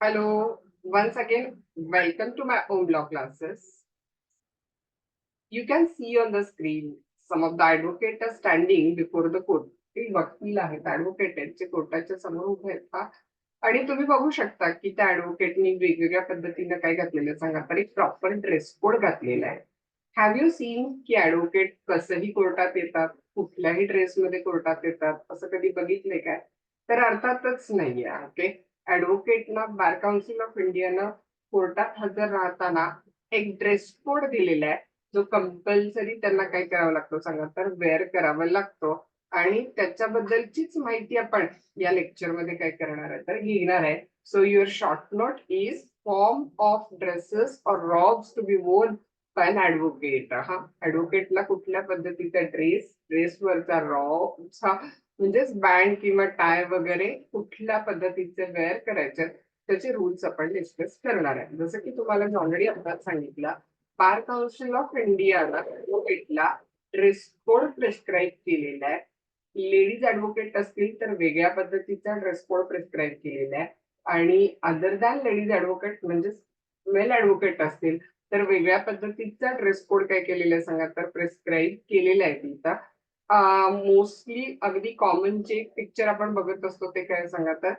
Hello, once again, welcome to my own law classes. You can see on the screen some of the advocates are standing before the court. ते वकील आहेत, advocate आहेत, जे कोर्टाच्या समोर उभे आहेत का आणि तुम्ही बघू शकता की त्या ऍडव्होकेटनी वेगवेगळ्या पद्धतीनं काय घातलेलं सांगा तर एक प्रॉपर ड्रेस कोड घातलेला आहे. हॅव यू सीन की ऍडव्होकेट कसंही कोर्टात येतात, कुठल्याही ड्रेसमध्ये कोर्टात येतात, असं कधी बघितलंय काय? तर अर्थातच नाहीये. ओके, ऍडव्होकेटना बार काउन्सिल ऑफ इंडियानं कोर्टात हजर राहताना एक ड्रेस कोड दिलेला आहे, जो कंपल्सरी त्यांना काय करावं लागतो सांगा तर वेअर करावा लागतो. आणि त्याच्याबद्दलचीच माहिती आपण या लेक्चरमध्ये काय करणार आहे तर घेणार आहे. So your short note is form of dresses or robes to be worn by an advocate. हा, ऍडव्होकेटला कुठल्या पद्धतीचा ड्रेसवरचा रॉबचा म्हणजेच बँड किंवा टाय वगैरे कुठल्या पद्धतीचे वेअर करायचे त्याचे रूल्स आपण डिस्कस करणार आहे. जसं की तुम्हाला ऑलरेडी आता सांगितलं, बार काउन्सिल ऑफ इंडियाला ऍडव्होकेटला ड्रेस कोड प्रिस्क्राईब केलेला आहे. लेडीज ऍडव्होकेट असतील तर वेगळ्या पद्धतीचा ड्रेस कोड प्रिस्क्राईब केलेला आहे आणि अदर दॅन लेडीज ऍडव्होकेट म्हणजे मेल ऍडव्होकेट असतील तर वेगळ्या पद्धतीचा ड्रेस कोड काय केलेला आहे सांगा तर प्रिस्क्राईब केलेला आहे तिथं. मोस्टली अगदी कॉमन जे पिक्चर आपण बघत असतो ते काय सांगा तर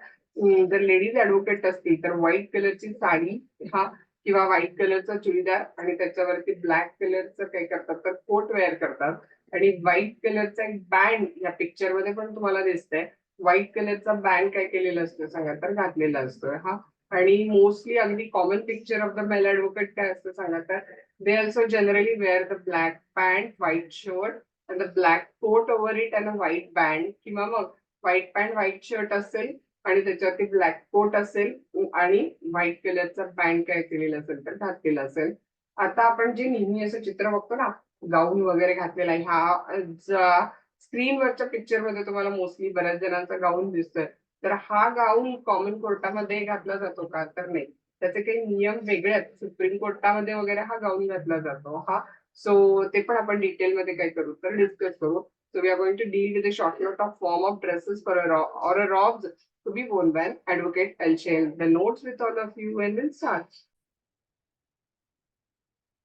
जर लेडीज ऍडव्होकेट असतील तर व्हाईट कलरची साडी हा किंवा व्हाईट कलरचा चुडीदार आणि त्याच्यावरती ब्लॅक कलरचं काय करतात तर कोट वेअर करतात आणि व्हाईट कलरचा एक बँड या पिक्चर मध्ये पण तुम्हाला दिसतंय. व्हाईट कलरचा बँड काय केलेला असतो सांगा तर घातलेला असतोय. हा, आणि मोस्टली अगदी common picture of the male advocate काय असतं सांगा तर they also generally wear the black pant, white shirt and the black coat over it and a white band, किंवा मग व्हाईट पॅन्ट व्हाईट शर्ट असेल आणि त्याच्यावरती ब्लॅक कोट असेल आणि व्हाईट कलरचा बँड काय केलेला असेल तर घातलेला असेल. आता आपण जे नेहमी असं चित्र बघतो ना, गाऊन वगैरे घातलेला आहे, ह्या स्क्रीनवरच्या पिक्चर मध्ये तुम्हाला मोस्टली बऱ्याच जणांचा गाऊन दिसतोय. तर हा गाऊन कॉमन कोर्टामध्ये घातला जातो का तर नाही, त्याचे काही नियम वेगळे आहेत. सुप्रीम कोर्टामध्ये वगैरे हा गाऊन घातला जातो. हा, सो ते पण आपण डिटेलमध्ये काय करू तर डिस्कस करू. So we are going to deal with a short note of form of dresses for or a robes to be worn by an advocate. I'll share the notes with all of you and we'll start.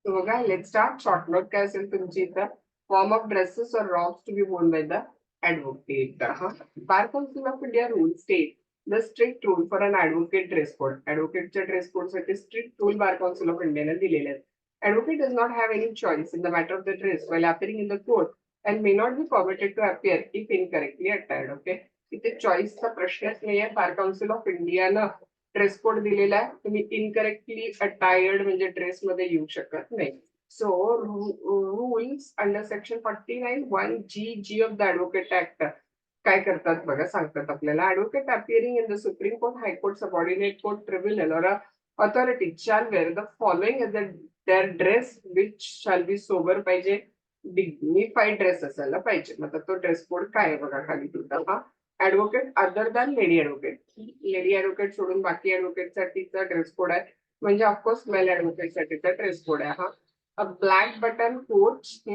So बघा, let's start. Short note काय असेल तुमची इथं, form of dresses or robes to be worn by the advocate. Bar Council of India rules state the strict rule for an advocate dress code. Advocateच्या dress code साठी strict rule Bar Council of India ने दिलेले आहेत. Advocate does not have any choice in the matter of the dress while appearing in the court and may not be permitted to appear if incorrectly attired. Okay, इथे चॉईसचा प्रश्नच नाहीये. Bar council of इंडियानं dress code दिलेला आहे, तुम्ही incorrectly अटायर्ड म्हणजे dress मध्ये येऊ शकत नाही. So rules under section 49(1)G of the advocate act काय करतात बघा, सांगतात आपल्याला, advocate appearing in the Supreme Court, High Court, subordinate court, tribunal or authority shall wear the following as their dress which shall be sober पाहिजे, dignified dress असायला पाहिजे. मग तो ड्रेस कोड काय आहे बघा खाली तुमचा. हा, advocate other than lady advocate, lady advocate सोडून बाकी ऍडव्होकेट साठीचा ड्रेस कोड आहे. म्हणजे ऑफकोर्स मेल ऍडव्होकेट साठीचा ड्रेस कोड आहे. हा, a black button coat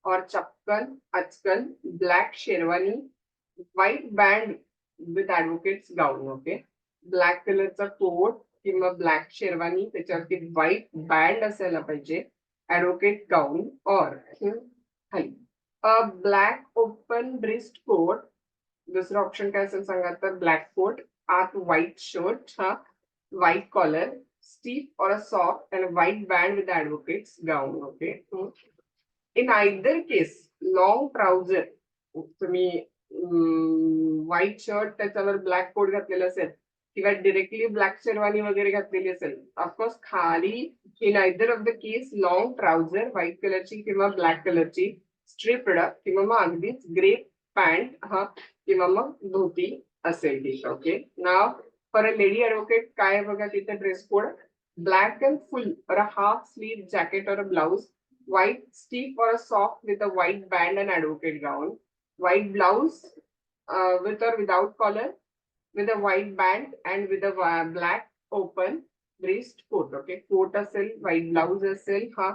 or chappal, achkan, black sherwani, white band with advocates gown. Okay, black कलरचा कोट किंवा ब्लॅक शेरवानी त्याच्यावरती व्हाईट बँड असायला पाहिजे, ऍडव्होकेट गाऊन और खाली a black open breast coat. दुसरं ऑप्शन काय असेल सांगा तर ब्लॅक कोट, आत व्हाईट शर्ट, हा white collar, stiff or soft and white band with advocates gown. Okay, in either case long trouser, तुम्ही व्हाईट शर्ट त्याच्यावर ब्लॅक कोट घातलेला असेल किंवा डिरेक्टली ब्लॅक शेरवानी वगैरे घातलेली असेल, ऑफकोर्स खाली in either of the case long trouser white कलरची किंवा ब्लॅक कलरची स्ट्रिप्ड किंवा मग अगदीच ग्रे पॅन्ट हा किंवा मग धोती असेल ती. Okay, now for a lady advocate काय बघा तिथे ड्रेस कोड, ब्लॅक अँड फुल और अ हाफ स्लीव जॅकेट और अ blouse, white stiff or a soft with a white band and advocate gown, white blouse with or without collar, with a white band and with a black open breast coat. Okay, coat असेल, white blouse असेल, हा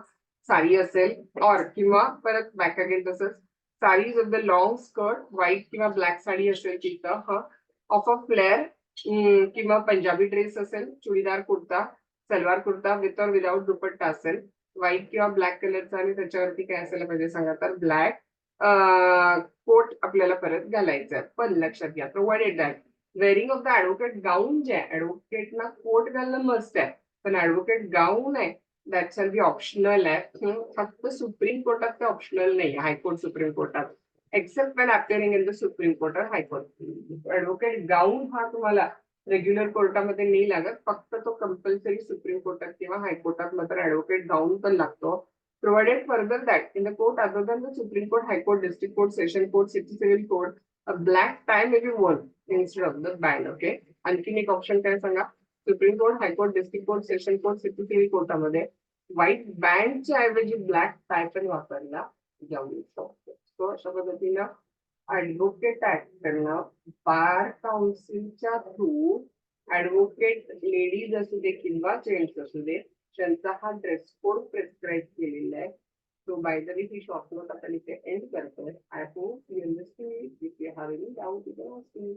साडी असेल और किंवा परत back again तसंच sarees of the long skirt, white किंवा black sari असेल तिथं, हा ऑफ अ फ्लेअर किंवा पंजाबी ड्रेस असेल, चुडीदार कुर्ता, सलवार कुर्ता विथ और विदाउट दुपट्टा असेल, व्हाईट किंवा ब्लॅक कलरचा आणि त्याच्यावरती काय असायला पाहिजे सांगा तर ब्लॅक कोट आपल्याला परत घालायचा आहे. पण लक्षात घ्या provided that wearing of the advocate gown जे आहे ऍडव्होकेटना कोट घालणं मस्ट आहे. पण ऍडव्होकेट गाऊन आहे दॅट शॅल बी ऑप्शनल आहे. फक्त सुप्रीम कोर्टात ते ऑप्शनल नाही, हायकोर्ट सुप्रीम कोर्टात except when appearing in the Supreme court और हायकोर्ट. ऍडव्होकेट गाऊन हा तुम्हाला रेग्युलर कोर्टामध्ये नाही लागत, फक्त तो कंपल्सरी सुप्रीम कोर्टात किंवा हायकोर्टात मात्र ऍडव्होकेट गाऊन पण लागतो. Provided further that in the court other than the Supreme Court, High Court, district court, session court, city civil court, a black tie may be worn instead of the band. Okay, आणखीन एक option काय सांगा. Supreme Court, High Court, district court, session court, city civil कोर्टामध्ये white बँडच्या ऐवजी black tie पण वापरला जाऊ शकतो. सो अशा पद्धतीनं ऍडव्होकेट ऍक्ट करणं बार काउन्सिलच्या थ्रू ऍडव्होकेट लेडीज असू दे किंवा जेंट्स असू दे त्यांचा हा ड्रेस कोड प्रिस्क्राईब केलेला आहे. So by the way he short note आपण इथे एंड करतोय. I hope you understand. If you have any doubt you can ask me.